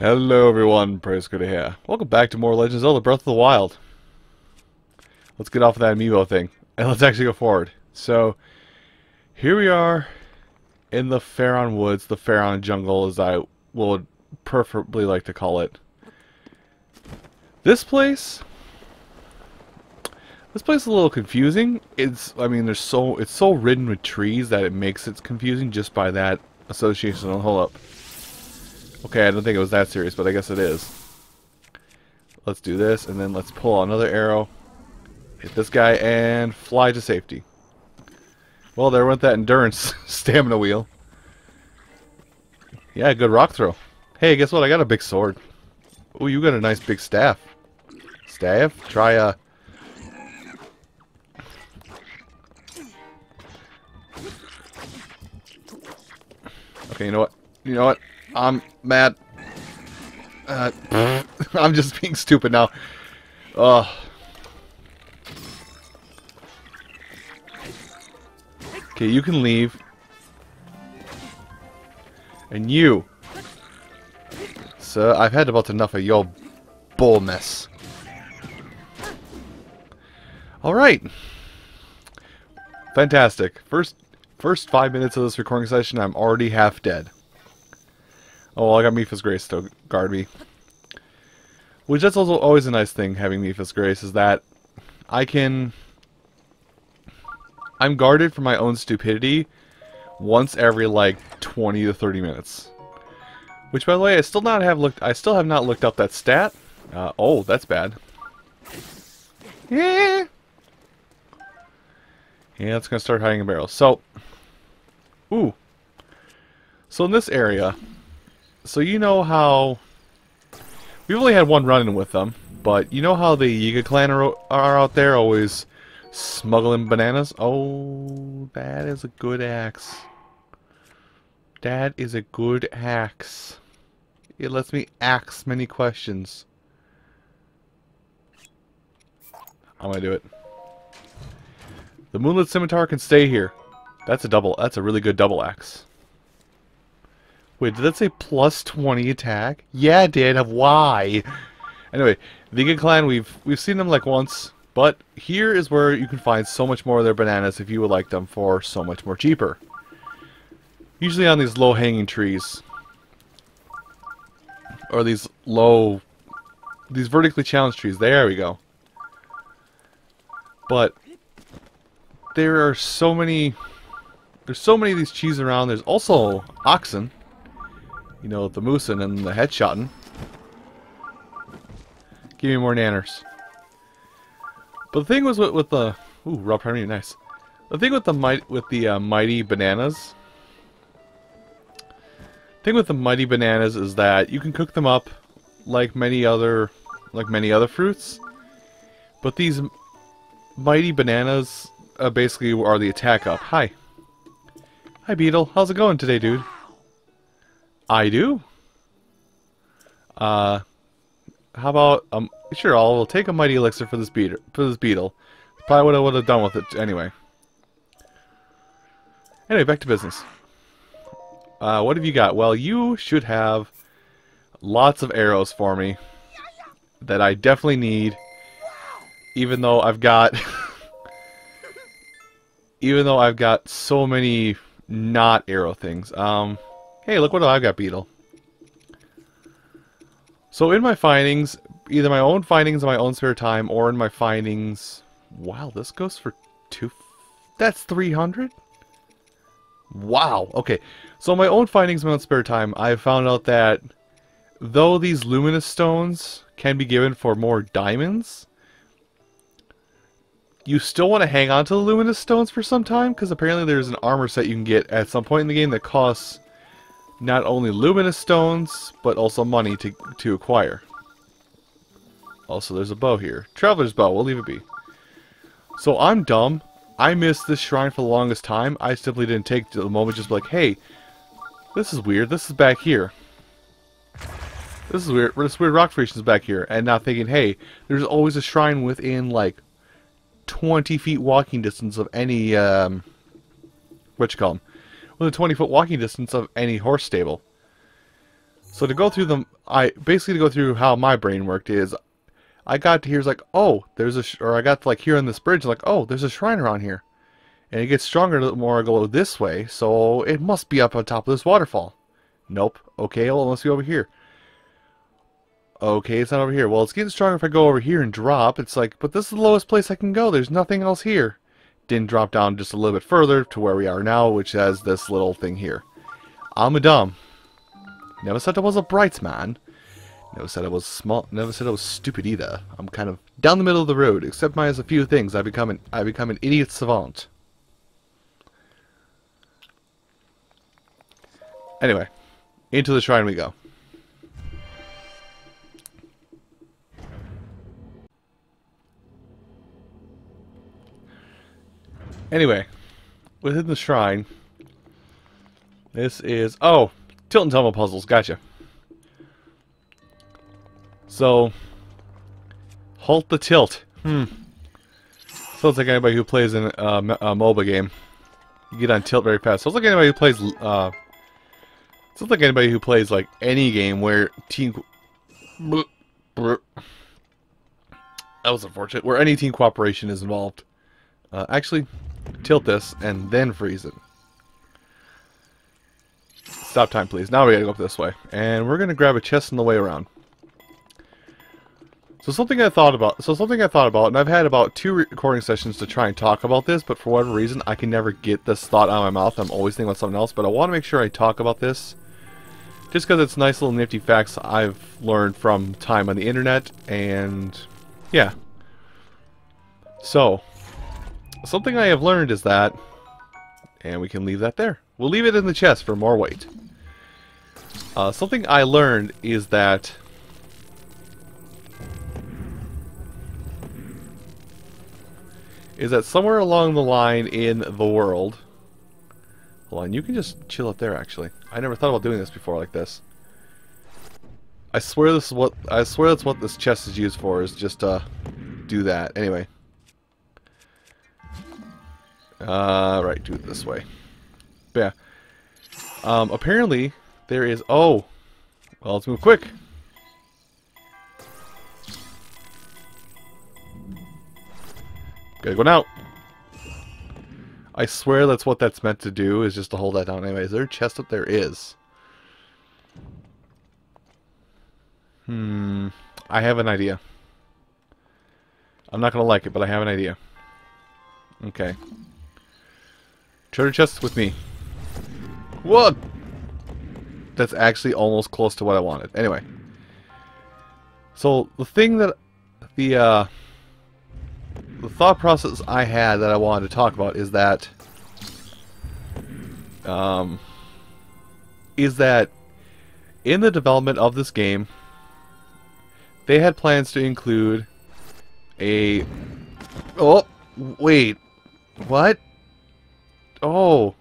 Hello everyone, praise good to hear. Welcome back to more Legend of Zelda Breath of the Wild. Let's get off of that amiibo thing, and let's actually go forward. So, here we are in the Faron Woods, the Faron Jungle as I would preferably like to call it. This place is a little confusing. It's so ridden with trees that it makes it confusing just by that association. Hold up. Okay, I don't think it was that serious, but I guess it is. Let's do this, and then let's pull another arrow, hit this guy, and fly to safety. Well, there went that endurance stamina wheel. Yeah, good rock throw. Hey, guess what? I got a big sword. Oh, you got a nice big staff. Staff? Try a... Okay, you know what? You know what? I'm mad. I'm just being stupid now. Ugh. Okay, you can leave. And you. So, I've had about enough of your bull mess. Alright. Fantastic. First 5 minutes of this recording session, I'm already half dead. Oh, well, I got Mipha's Grace to guard me. Which that's also always a nice thing, having Mipha's Grace, is that I'm guarded from my own stupidity once every, like, 20 to 30 minutes. Which, by the way, I still have not looked up that stat. Oh, that's bad. Yeah. Yeah, it's gonna start hiding in barrels. So, ooh. So in this area... So you know how... We've only had one run-in with them, but you know how the Yiga clan are out there always smuggling bananas? Oh, that is a good axe. That is a good axe. It lets me axe many questions. I'm gonna do it. The Moonlit Scimitar can stay here. That's a really good double axe. Wait, did that say plus 20 attack? Yeah, it did. Why? Anyway, Vegan Clan, we've seen them like once, but here is where you can find so much more of their bananas if you would like them for so much more cheaper. Usually on these low-hanging trees. Or these vertically challenged trees. There we go. But there are so many... There's so many of these cheese around. There's also oxen. You know, the moosin and the headshotting. Give me more nanners. But the thing was with the... Ooh, raw primary, nice. The thing with the mighty bananas... The thing with the mighty bananas is that you can cook them up like many other fruits. But these mighty bananas basically are the attack up. Hi. Hi, Beetle. How's it going today, dude? I do. How about sure, I'll take a mighty elixir for this beetle. Probably what I would have done with it anyway. Anyway, back to business. What have you got? Well, you should have lots of arrows for me that I definitely need. Even though I've got so many not arrow things. Hey, look what I've got, Beetle. So in my findings, either my own findings in my own spare time, or in my findings... Wow, this goes for that's 300? Wow, okay. So my own findings in my own spare time, I found out that though these luminous stones can be given for more diamonds, you still want to hang on to the luminous stones for some time, because apparently there's an armor set you can get at some point in the game that costs not only luminous stones, but also money to acquire. Also, there's a bow here. Traveler's bow, we'll leave it be. So I'm dumb. I missed this shrine for the longest time. I simply didn't take the moment just like, hey, this is weird. This is back here. This is weird. This weird rock formation is back here. And not thinking, hey, there's always a shrine within, like, 20 feet walking distance of any, what you call them? Within 20-foot walking distance of any horse stable. So to go through them, basically to go through how my brain worked is, I got to here, it's like, oh, there's or I got to like here on this bridge, like, oh, there's a shrine around here. And it gets stronger the more I go this way, so it must be up on top of this waterfall. Nope. Okay, well, it must be over here. Okay, it's not over here. Well, it's getting stronger if I go over here and drop. It's like, but this is the lowest place I can go. There's nothing else here. Didn't drop down just a little bit further to where we are now, which has this little thing here. I'm a dumb. Never said I was a bright man. Never said I was small. Never said I was stupid either. I'm kind of down the middle of the road. Except minus a few things, I become an idiot savant. Anyway, into the shrine we go. Anyway, within the shrine, this is... Oh, tilt and tumble puzzles. Gotcha. So, halt the tilt. Sounds like anybody who plays in a MOBA game. You get on tilt very fast. Sounds like anybody who plays... sounds like anybody who plays like any game where team... That was unfortunate. Where any team cooperation is involved. Actually... Tilt this, and then freeze it. Stop time, please. Now we gotta go up this way. And we're gonna grab a chest on the way around. So something I thought about, and I've had about 2 recording sessions to try and talk about this, but for whatever reason, I can never get this thought out of my mouth. I'm always thinking about something else, but I want to make sure I talk about this. Just because it's nice little nifty facts I've learned from time on the internet, and yeah. So... something I have learned is that, and we can leave that there. We'll leave it in the chest for more weight. Something I learned is that somewhere along the line in the world, hold on, you can just chill up there. Actually, I never thought about doing this before like this. I swear that's what this chest is used for, is just to do that. Anyway. Right, do it this way. But yeah. Apparently, there is... Oh! Well, let's move quick. Gotta go now. I swear that's what that's meant to do, is just to hold that down. Anyway, is there a chest up there? Is. I have an idea. I'm not gonna like it, but I have an idea. Okay. Treasure chest with me. What? That's actually almost close to what I wanted. Anyway. So, the thing that... The thought process I had that I wanted to talk about is that... in the development of this game, they had plans to include a... Oh! Wait. What? Oh.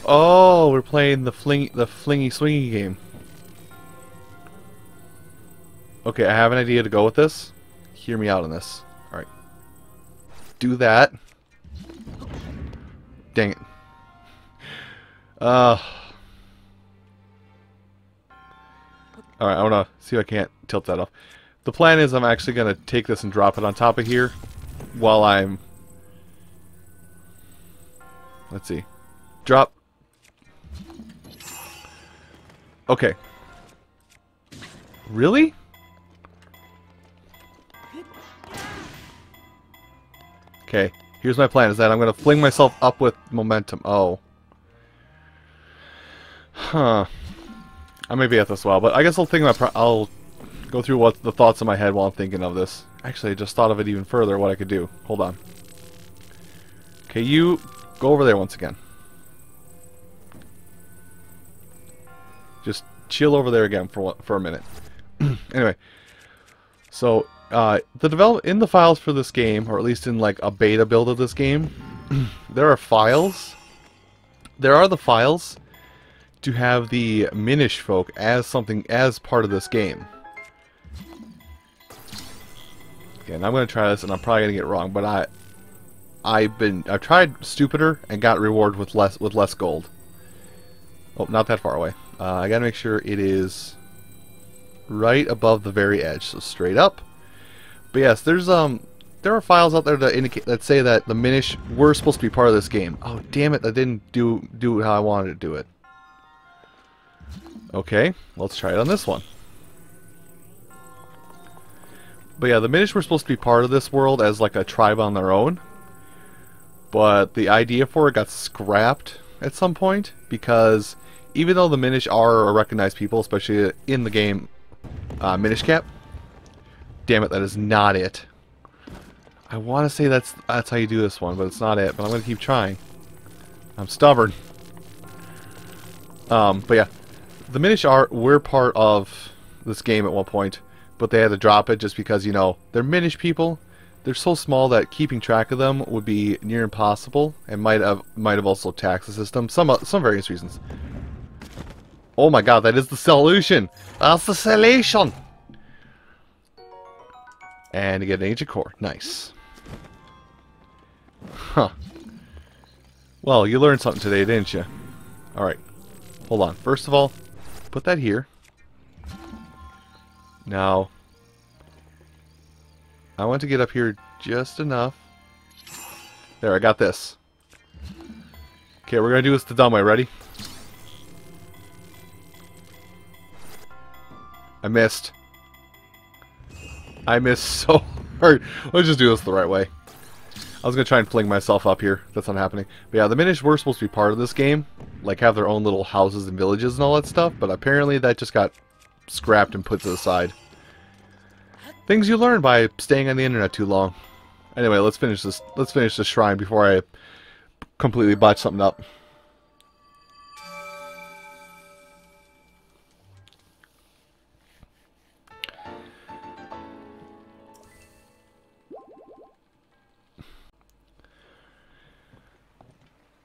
Oh, we're playing the flingy swingy game. Okay, I have an idea to go with this. Hear me out on this. Alright. Do that. Dang it. Alright, I wanna see if I can't tilt that off. The plan is I'm actually gonna take this and drop it on top of here while I'm... Let's see. Drop. Okay. Really? Okay. Here's my plan, is that I'm going to fling myself up with momentum. Oh. Huh. I may be at this while, but I guess I'll go through what the thoughts in my head while I'm thinking of this. Actually, I just thought of it even further, what I could do. Hold on. Okay, you... go over there once again. Just chill over there again for a minute. Anyway, so in the files for this game, or at least in like a beta build of this game, there are files. There are the files to have the Minish folk as part of this game. Again, I'm gonna try this, and I'm probably gonna get it wrong, but I've tried stupider and got rewarded with less gold. Oh, not that far away. I gotta make sure it is right above the very edge, so straight up. But yes, there are files out there that indicate that say that the Minish were supposed to be part of this game. Oh damn it! I didn't do it how I wanted to do it. Okay, let's try it on this one. But yeah, the Minish were supposed to be part of this world as like a tribe on their own. But the idea for it got scrapped at some point because even though the Minish are a recognized people, especially in the game Minish Cap. Damn it, that is not it. I want to say that's how you do this one, but it's not it. But I'm going to keep trying. I'm stubborn. But yeah, the Minish were part of this game at one point, but they had to drop it just because, you know, they're Minish people. They're so small that keeping track of them would be near impossible, and might have also taxed the system. Some various reasons. Oh my god, that is the solution! That's the solution! And to get an ancient core. Nice. Huh. Well, you learned something today, didn't you? Alright. Hold on. First of all, put that here. Now, I want to get up here just enough. There, I got this. Okay, we're going to do this the dumb way. Ready? I missed. I missed so hard. Let's just do this the right way. I was going to try and fling myself up here. That's not happening. But yeah, the Minish were supposed to be part of this game. Like, have their own little houses and villages and all that stuff. But apparently that just got scrapped and put to the side. Things you learn by staying on the internet too long. Anyway, let's finish this. Let's finish this shrine before I completely botch something up.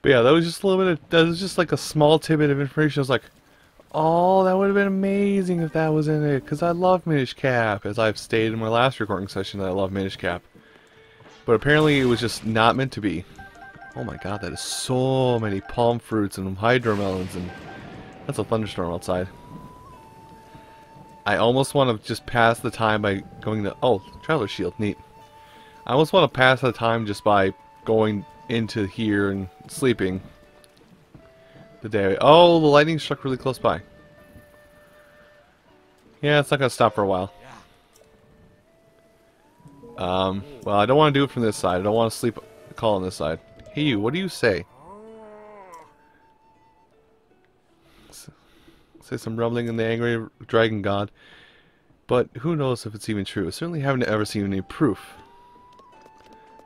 But yeah, that was just a little bit of, that was just like a small tidbit of information. I was like, oh, that would have been amazing if that was in it, because I love Minish Cap, as I've stated in my last recording session that I love Minish Cap. But apparently it was just not meant to be. Oh my god, that is so many palm fruits and hydromelons, and that's a thunderstorm outside. I almost want to just pass the time by going to, oh, Traveler Shield, neat. I almost want to pass the time just by going into here and sleeping the day. Oh, the lightning struck really close by. Yeah, it's not gonna stop for a while. Well, I don't want to do it from this side. I don't want to sleep call on this side. Hey, you, what do you say? Say some rumbling in the angry dragon god. But who knows if it's even true? I certainly haven't ever seen any proof.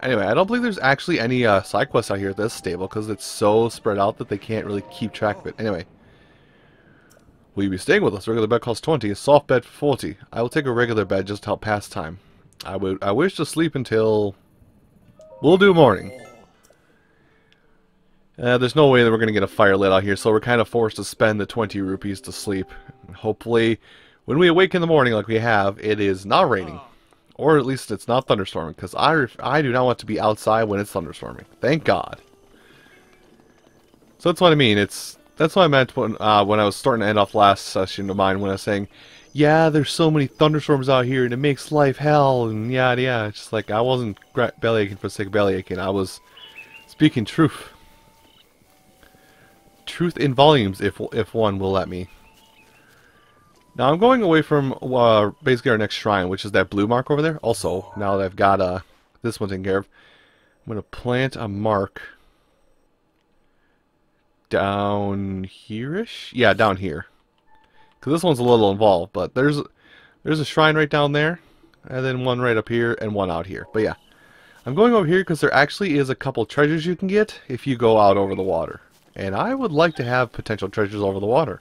Anyway, I don't believe there's actually any side quests out here at this stable because it's so spread out that they can't really keep track of it. Anyway, will you be staying with us? Regular bed costs 20, a soft bed 40. I will take a regular bed just to help pass time. I wish to sleep until we'll do morning. There's no way that we're going to get a fire lit out here, so we're kind of forced to spend the 20 rupees to sleep. Hopefully, when we awake in the morning like we have, it is not raining. Or at least it's not thunderstorming, because I do not want to be outside when it's thunderstorming. Thank God. So that's what I mean. That's what I meant when I was starting to end off last session of mine when I was saying, yeah, there's so many thunderstorms out here and it makes life hell and yada yada. It's just like I wasn't belly aching for the sake of belly aching. I was speaking truth. Truth in volumes, if one will let me. Now I'm going away from basically our next shrine, which is that blue mark over there. Also, now that I've got this one taken care of, I'm going to plant a mark down here-ish? Yeah, down here. Because this one's a little involved, but there's a shrine right down there, and then one right up here, and one out here. But yeah, I'm going over here because there actually is a couple treasures you can get if you go out over the water. And I would like to have potential treasures over the water.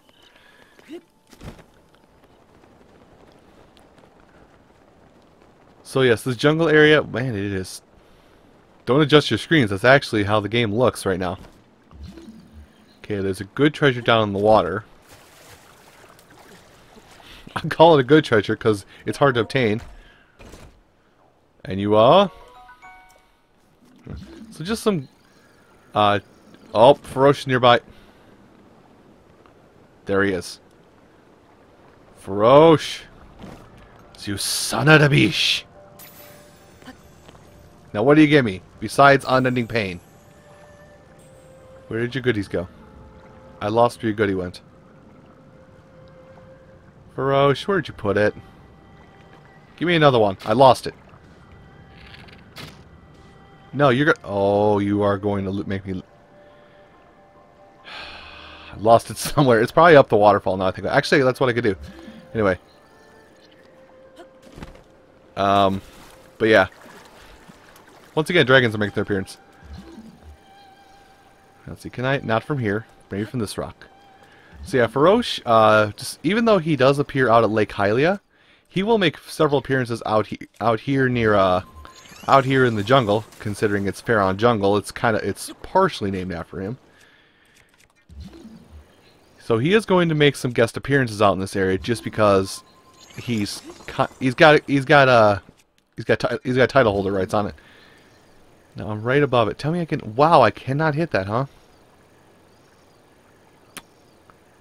So yes, this jungle area, man, it is... Don't adjust your screens, that's actually how the game looks right now. Okay, there's a good treasure down in the water. I call it a good treasure because it's hard to obtain. And you are... So just some... oh, ferocious nearby. There he is. Ferosh. You son of a bitch. Now what do you give me, besides unending pain? Where did your goodies go? I lost where your goodie went. Ferosh, where'd you put it? Give me another one. I lost it. No, you're gonna... Oh, you are going to make me... I lost it somewhere. It's probably up the waterfall now, I think. Actually, that's what I could do. Anyway. But yeah. Once again, dragons are making their appearance. Let's see, can I... Not from here. Maybe from this rock. So yeah, Ferosh, just, even though he does appear out at Lake Hylia, he will make several appearances out here near, out here in the jungle, considering it's Pharaoh Jungle. It's partially named after him. So he is going to make some guest appearances out in this area, just because he's got title holder rights on it. Now I'm right above it. Tell me I can... Wow, I cannot hit that, huh?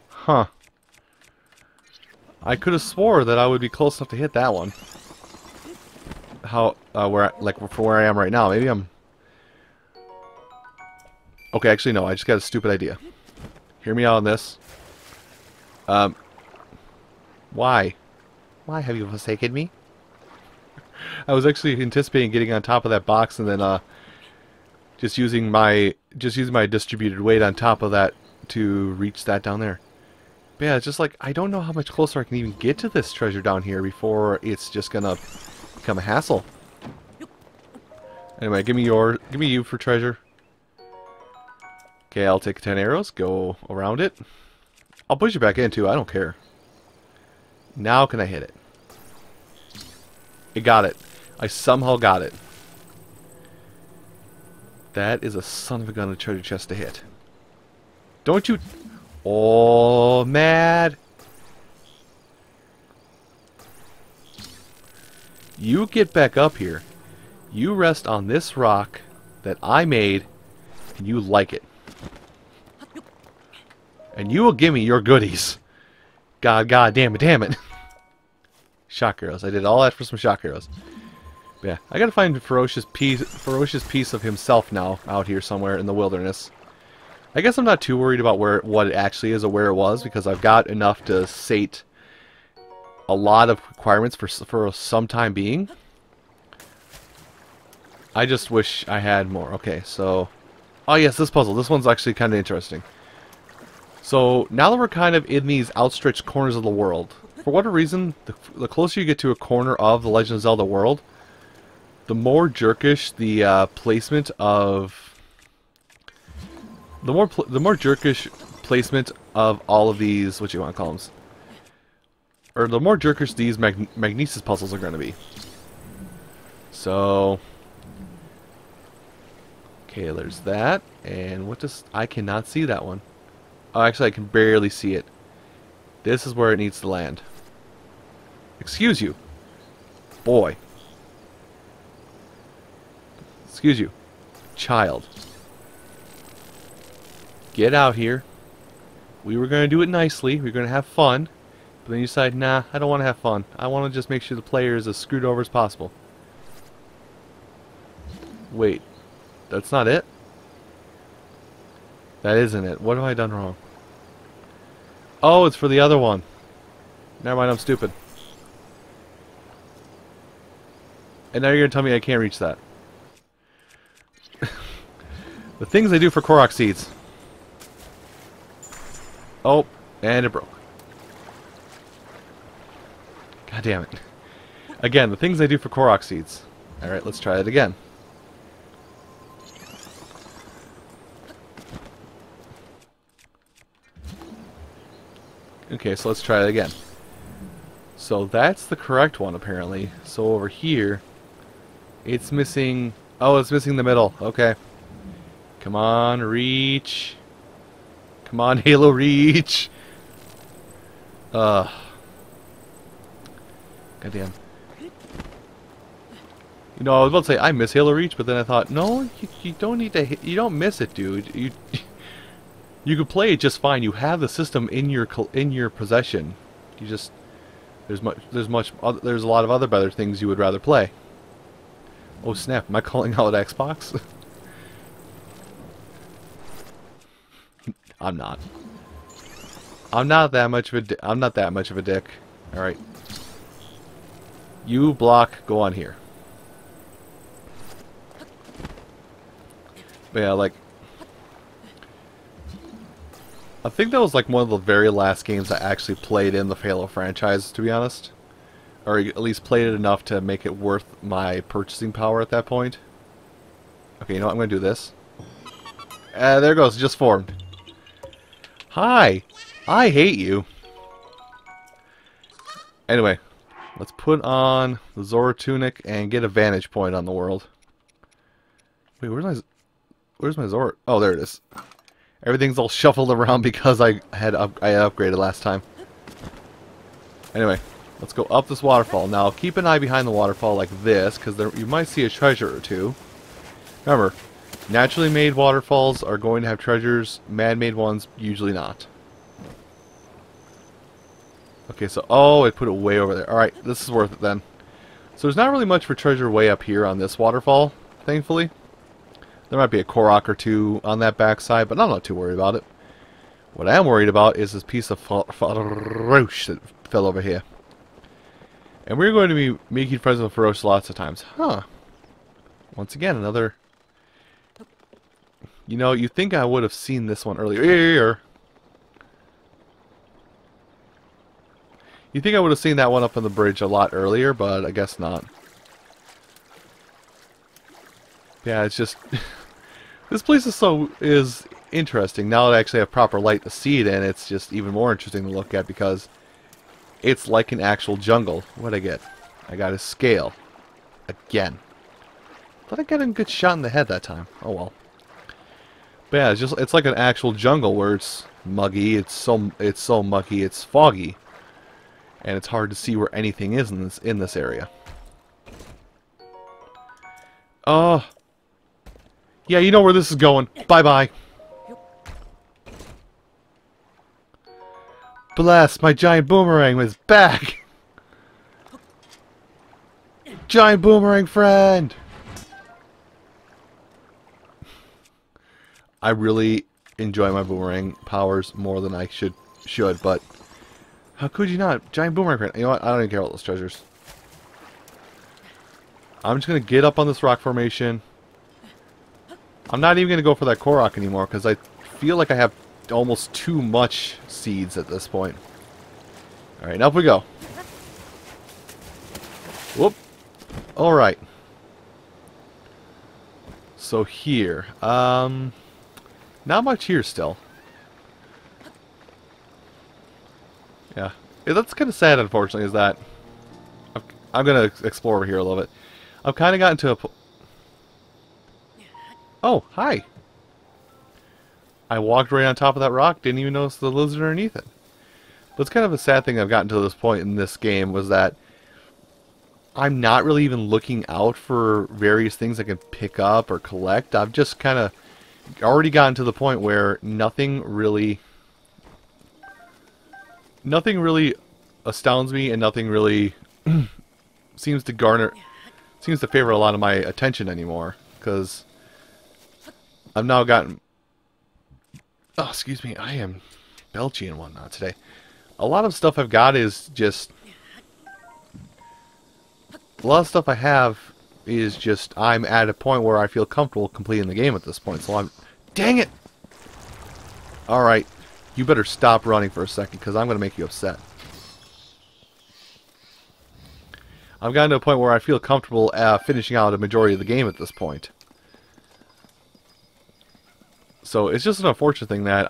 Huh. I could have swore that I would be close enough to hit that one. For where I am right now. Maybe I'm... Okay, actually no, I just got a stupid idea. Hear me out on this. Why? Why have you forsaken me? I was actually anticipating getting on top of that box and then just using my distributed weight on top of that to reach that down there. But yeah, it's just like I don't know how much closer I can even get to this treasure down here before it's just gonna become a hassle. Anyway, give me you for treasure. Okay, I'll take 10 arrows, go around it. I'll push it back in too, I don't care. Now can I hit it? It got it. I somehow got it. That is a son of a gun of treasure chest to hit. Don't you... Oh, mad. You get back up here. You rest on this rock that I made, and you like it. And you will give me your goodies. God damn it. Shock arrows. I did all that for some shock arrows. But yeah, I gotta find ferocious piece of himself now out here somewhere in the wilderness. I guess I'm not too worried about what it actually is or where it was, because I've got enough to sate a lot of requirements for some time being. I just wish I had more. Okay, so... Oh yes, this puzzle. This one's actually kind of interesting. So, now that we're kind of in these outstretched corners of the world, for whatever reason, the closer you get to a corner of the Legend of Zelda world, the more jerkish the placement of... The more jerkish placement of all of these, what you want to call them, or the more jerkish these magnesis puzzles are going to be. So, okay, there's that, and what does... I cannot see that one. Oh, actually, I can barely see it. This is where it needs to land. Excuse you. Boy. Excuse you. Child. Get out here. We were going to do it nicely. We were going to have fun. But then you decide, nah, I don't want to have fun. I want to just make sure the player is as screwed over as possible. Wait. That's not it? That isn't it. What have I done wrong? Oh, it's for the other one. Never mind, I'm stupid. And now you're going to tell me I can't reach that. The things they do for Korok seeds. Oh, and it broke. God damn it. Again, the things they do for Korok seeds. Alright, let's try it again. Okay, so let's try it again. So that's the correct one, apparently. So over here, it's missing... Oh, it's missing the middle. Okay. Come on, reach. Come on, Halo, reach. Goddamn. You know, I was about to say I miss Halo Reach, but then I thought, no, you don't need to. You don't miss it, dude. You You could play it just fine. You have the system in your possession. You just there's a lot of other better things you would rather play. Oh snap! Am I calling out Xbox? I'm not. I'm not that much of a dick. All right. You block. Go on here. But yeah, like, I think that was like one of the very last games I actually played in the Halo franchise, to be honest. Or at least played it enough to make it worth my purchasing power at that point. Okay, you know what? I'm going to do this. There it goes. Just formed. Hi! I hate you. Anyway, let's put on the Zora tunic and get a vantage point on the world. Wait, where's my Zora? Oh, there it is. Everything's all shuffled around because I upgraded last time. Anyway, let's go up this waterfall. Now, keep an eye behind the waterfall like this, because you might see a treasure or two. Remember, naturally made waterfalls are going to have treasures. Man-made ones, usually not. Okay, so, oh, it put it way over there. Alright, this is worth it then. So there's not really much for treasure way up here on this waterfall, thankfully. There might be a Korok or two on that backside, but I'm not too worried about it. What I am worried about is this piece of Farosh that fell over here. And we're going to be making friends with Farosh lots of times. Huh. Once again, another... You know, you'd think I would have seen this one earlier. You'd think I would have seen that one up on the bridge a lot earlier, but I guess not. Yeah, it's just... This place is interesting. Now that I actually have proper light to see it in, it's just even more interesting to look at because it's like an actual jungle. What'd I get? I got a scale. Again. Thought I got a good shot in the head that time. Oh well. But yeah, it's like an actual jungle where it's muggy, it's so mucky, it's foggy. And it's hard to see where anything is in this area. Oh. Yeah, you know where this is going. Bye-bye. Bless, my giant boomerang was back. Giant boomerang friend. I really enjoy my boomerang powers more than I should, but how could you not? Giant boomerang friend. You know what? I don't even care about those treasures. I'm just going to get up on this rock formation. I'm not even going to go for that Korok anymore because I feel like I have almost too much seeds at this point. Alright, up we go. Whoop. Alright. So here. Not much here still. Yeah. That's kind of sad, unfortunately, is that I'm going to explore over here a little bit. I've kind of gotten to a... Oh, hi. I walked right on top of that rock, didn't even notice the lizard underneath it. But it's kind of a sad thing I've gotten to this point in this game was that I'm not really even looking out for various things I can pick up or collect. I've just kind of already gotten to the point where nothing really astounds me and nothing really seems to favor a lot of my attention anymore, because I've now gotten... Oh, excuse me, I am belchy and whatnot today. A lot of stuff I've got is just... A lot of stuff I have is just... I'm at a point where I feel comfortable completing the game at this point, so I'm... Dang it! Alright, you better stop running for a second, because I'm going to make you upset. I've gotten to a point where I feel comfortable finishing out a majority of the game at this point. So it's just an unfortunate thing that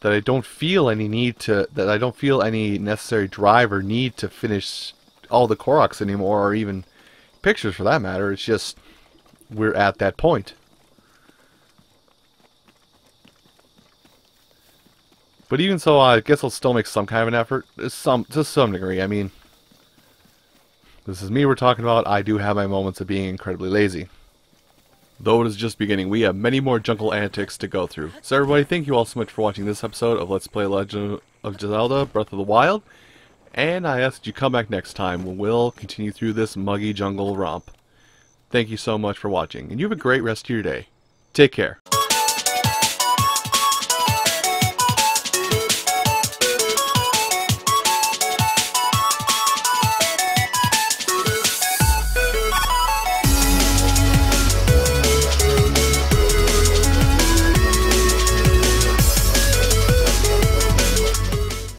that I don't feel any need to, that I don't feel any necessary drive or need to finish all the Koroks anymore, or even pictures for that matter. It's just, we're at that point. But even so, I guess I'll still make some kind of an effort, to some degree. I mean, this is me we're talking about. I do have my moments of being incredibly lazy. Though it is just beginning, we have many more jungle antics to go through. So everybody, thank you all so much for watching this episode of Let's Play Legend of Zelda Breath of the Wild. And I ask that you come back next time when we'll continue through this muggy jungle romp. Thank you so much for watching, and you have a great rest of your day. Take care.